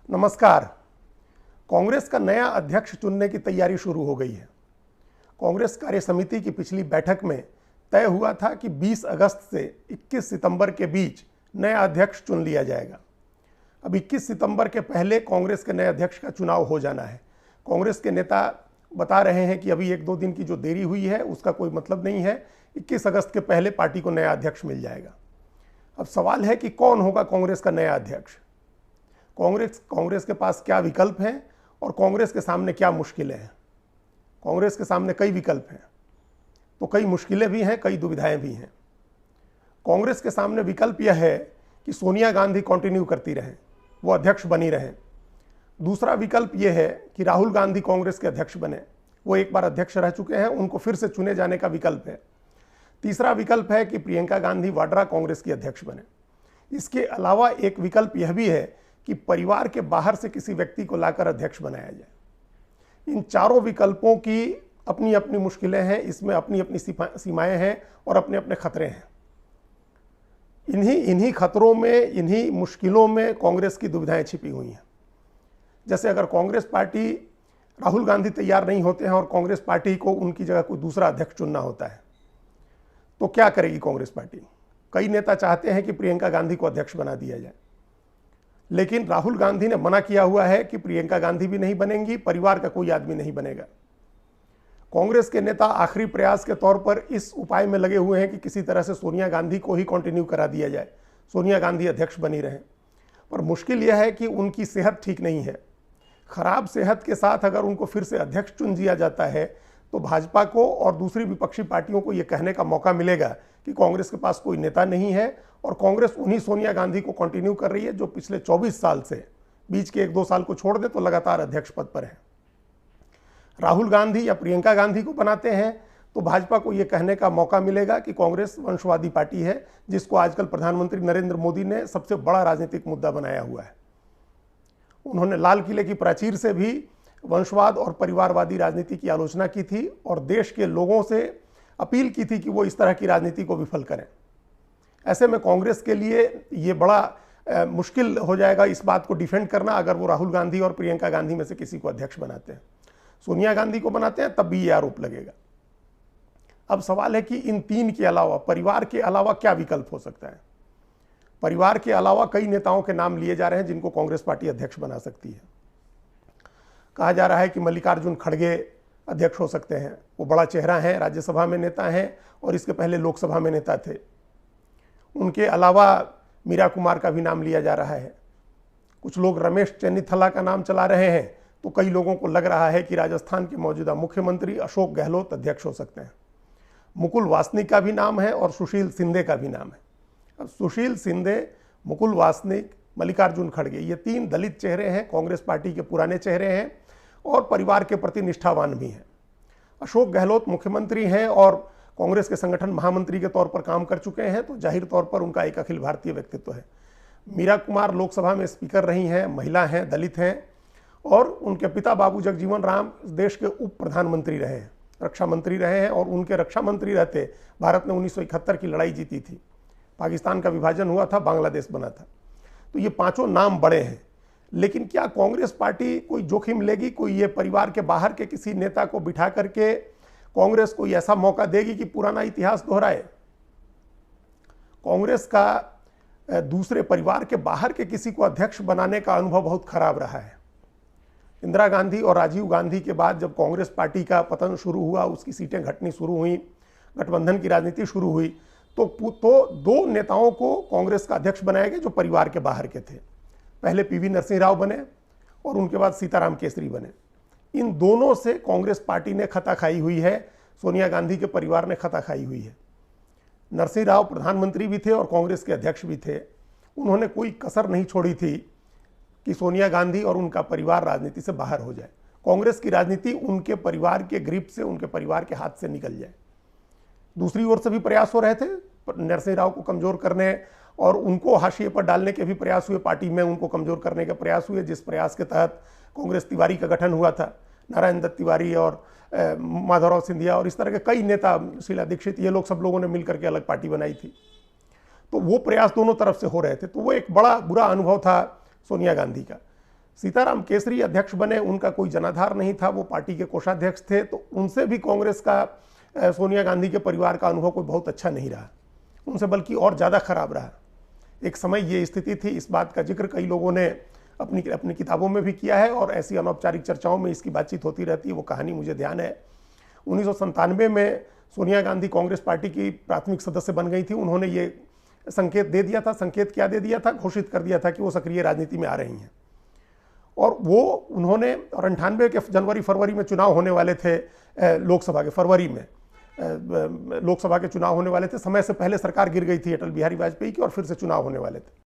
नमस्कार। कांग्रेस का नया अध्यक्ष चुनने की तैयारी शुरू हो गई है। कांग्रेस कार्य समिति की पिछली बैठक में तय हुआ था कि 20 अगस्त से 21 सितंबर के बीच नया अध्यक्ष चुन लिया जाएगा। अब 21 सितंबर के पहले कांग्रेस के नए अध्यक्ष का चुनाव हो जाना है। कांग्रेस के नेता बता रहे हैं कि अभी 1-2 दिन की जो देरी हुई है उसका कोई मतलब नहीं है। 21 अगस्त के पहले पार्टी को नया अध्यक्ष मिल जाएगा। अब सवाल है कि कौन होगा कांग्रेस का नया अध्यक्ष। कांग्रेस के पास क्या विकल्प हैं और कांग्रेस के सामने क्या मुश्किलें हैं। कांग्रेस के सामने कई विकल्प हैं तो कई मुश्किलें भी हैं, कई दुविधाएं भी हैं। कांग्रेस के सामने विकल्प यह है कि सोनिया गांधी कंटिन्यू करती रहें, वो अध्यक्ष बनी रहें। दूसरा विकल्प यह है कि राहुल गांधी कांग्रेस के अध्यक्ष बने, वो एक बार अध्यक्ष रह चुके हैं, उनको फिर से चुने जाने का विकल्प है। तीसरा विकल्प है कि प्रियंका गांधी वाड्रा कांग्रेस की अध्यक्ष बने। इसके अलावा एक विकल्प यह भी है कि परिवार के बाहर से किसी व्यक्ति को लाकर अध्यक्ष बनाया जाए। इन चारों विकल्पों की अपनी अपनी मुश्किलें हैं, इसमें अपनी अपनी सीमाएं हैं और अपने अपने खतरे हैं। इन्हीं खतरों में, इन्हीं मुश्किलों में कांग्रेस की दुविधाएं छिपी हुई हैं। जैसे अगर कांग्रेस पार्टी, राहुल गांधी तैयार नहीं होते हैं और कांग्रेस पार्टी को उनकी जगह कोई दूसरा अध्यक्ष चुनना होता है तो क्या करेगी कांग्रेस पार्टी। कई नेता चाहते हैं कि प्रियंका गांधी को अध्यक्ष बना दिया जाए, लेकिन राहुल गांधी ने मना किया हुआ है कि प्रियंका गांधी भी नहीं बनेंगी, परिवार का कोई आदमी नहीं बनेगा। कांग्रेस के नेता आखिरी प्रयास के तौर पर इस उपाय में लगे हुए हैं कि किसी तरह से सोनिया गांधी को ही कंटिन्यू करा दिया जाए, सोनिया गांधी अध्यक्ष बनी रहें। पर मुश्किल यह है कि उनकी सेहत ठीक नहीं है। खराब सेहत के साथ अगर उनको फिर से अध्यक्ष चुन दिया जाता है तो भाजपा को और दूसरी विपक्षी पार्टियों को यह कहने का मौका मिलेगा कि कांग्रेस के पास कोई नेता नहीं है और कांग्रेस उन्हीं सोनिया गांधी को कंटिन्यू कर रही है जो पिछले 24 साल से, बीच के 1-2 साल को छोड़ दे तो लगातार अध्यक्ष पद पर है। राहुल गांधी या प्रियंका गांधी को बनाते हैं तो भाजपा को यह कहने का मौका मिलेगा कि कांग्रेस वंशवादी पार्टी है, जिसको आजकल प्रधानमंत्री नरेंद्र मोदी ने सबसे बड़ा राजनीतिक मुद्दा बनाया हुआ है। उन्होंने लाल किले की प्राचीर से भी वंशवाद और परिवारवादी राजनीति की आलोचना की थी और देश के लोगों से अपील की थी कि वो इस तरह की राजनीति को विफल करें। ऐसे में कांग्रेस के लिए ये बड़ा मुश्किल हो जाएगा इस बात को डिफेंड करना अगर वो राहुल गांधी और प्रियंका गांधी में से किसी को अध्यक्ष बनाते हैं। सोनिया गांधी को बनाते हैं तब भी ये आरोप लगेगा। अब सवाल है कि इन तीन के अलावा, परिवार के अलावा क्या विकल्प हो सकता है। परिवार के अलावा कई नेताओं के नाम लिए जा रहे हैं जिनको कांग्रेस पार्टी अध्यक्ष बना सकती है। कहा जा रहा है कि मल्लिकार्जुन खड़गे अध्यक्ष हो सकते हैं। वो बड़ा चेहरा है, राज्यसभा में नेता हैं और इसके पहले लोकसभा में नेता थे। उनके अलावा मीरा कुमार का भी नाम लिया जा रहा है। कुछ लोग रमेश चेन्नीथला का नाम चला रहे हैं तो कई लोगों को लग रहा है कि राजस्थान के मौजूदा मुख्यमंत्री अशोक गहलोत अध्यक्ष हो सकते हैं। मुकुल वासनिक का भी नाम है और सुशील शिंदे का भी नाम है। अब सुशील शिंदे, मुकुल वासनिक, मल्लिकार्जुन खड़गे, ये 3 दलित चेहरे हैं, कांग्रेस पार्टी के पुराने चेहरे हैं और परिवार के प्रति निष्ठावान भी हैं। अशोक गहलोत मुख्यमंत्री हैं और कांग्रेस के संगठन महामंत्री के तौर पर काम कर चुके हैं, तो जाहिर तौर पर उनका एक अखिल भारतीय व्यक्तित्व है। मीरा कुमार लोकसभा में स्पीकर रही हैं, महिला हैं, दलित हैं और उनके पिता बाबू जगजीवन राम देश के उप प्रधानमंत्री रहे हैं, रक्षा मंत्री रहे हैं और उनके रक्षा मंत्री रहते भारत ने 1971 की लड़ाई जीती थी। पाकिस्तान का विभाजन हुआ था, बांग्लादेश बना था। तो ये 5 नाम बड़े हैं। लेकिन क्या कांग्रेस पार्टी कोई जोखिम लेगी, कोई ये परिवार के बाहर के किसी नेता को बिठा करके कांग्रेस को ऐसा मौका देगी कि पुराना इतिहास दोहराए। कांग्रेस का दूसरे परिवार के बाहर के किसी को अध्यक्ष बनाने का अनुभव बहुत खराब रहा है। इंदिरा गांधी और राजीव गांधी के बाद जब कांग्रेस पार्टी का पतन शुरू हुआ, उसकी सीटें घटनी शुरू हुई, गठबंधन की राजनीति शुरू हुई, तो 2 नेताओं को कांग्रेस का अध्यक्ष बनाया गया जो परिवार के बाहर के थे। पहले पीवी नरसिंह राव बने और उनके बाद सीताराम केसरी बने। इन दोनों से कांग्रेस पार्टी ने खता खाई हुई है, सोनिया गांधी के परिवार ने खता खाई हुई है। नरसिंह राव प्रधानमंत्री भी थे और कांग्रेस के अध्यक्ष भी थे। उन्होंने कोई कसर नहीं छोड़ी थी कि सोनिया गांधी और उनका परिवार राजनीति से बाहर हो जाए, कांग्रेस की राजनीति उनके परिवार के ग्रिप से, उनके परिवार के हाथ से निकल जाए। दूसरी ओर से भी प्रयास हो रहे थे नरसिंह राव को कमजोर करने और उनको हाशिए पर डालने के भी प्रयास हुए, पार्टी में उनको कमजोर करने के प्रयास हुए, जिस प्रयास के तहत कांग्रेस तिवारी का गठन हुआ था। नारायण दत्त तिवारी और माधवराव सिंधिया और इस तरह के कई नेता, शीला दीक्षित, ये लोग सब लोगों ने मिलकर के अलग पार्टी बनाई थी। तो वो प्रयास दोनों तरफ से हो रहे थे। तो वो एक बड़ा बुरा अनुभव था सोनिया गांधी का। सीताराम केसरी अध्यक्ष बने, उनका कोई जनाधार नहीं था, वो पार्टी के कोषाध्यक्ष थे, तो उनसे भी कांग्रेस का सोनिया गांधी के परिवार का अनुभव कोई बहुत अच्छा नहीं रहा, उनसे बल्कि और ज़्यादा खराब रहा। एक समय ये स्थिति थी, इस बात का जिक्र कई लोगों ने अपनी किताबों में भी किया है और ऐसी अनौपचारिक चर्चाओं में इसकी बातचीत होती रहती है। वो कहानी मुझे ध्यान है, 1997 में सोनिया गांधी कांग्रेस पार्टी की प्राथमिक सदस्य बन गई थी। उन्होंने ये संकेत दे दिया था, संकेत क्या दे दिया था, घोषित कर दिया था कि वो सक्रिय राजनीति में आ रही हैं। और वो उन्होंने, और 98 के जनवरी फरवरी में चुनाव होने वाले थे, लोकसभा के फरवरी में लोकसभा के चुनाव होने वाले थे, समय से पहले सरकार गिर गई थी अटल बिहारी वाजपेयी की और फिर से चुनाव होने वाले थे।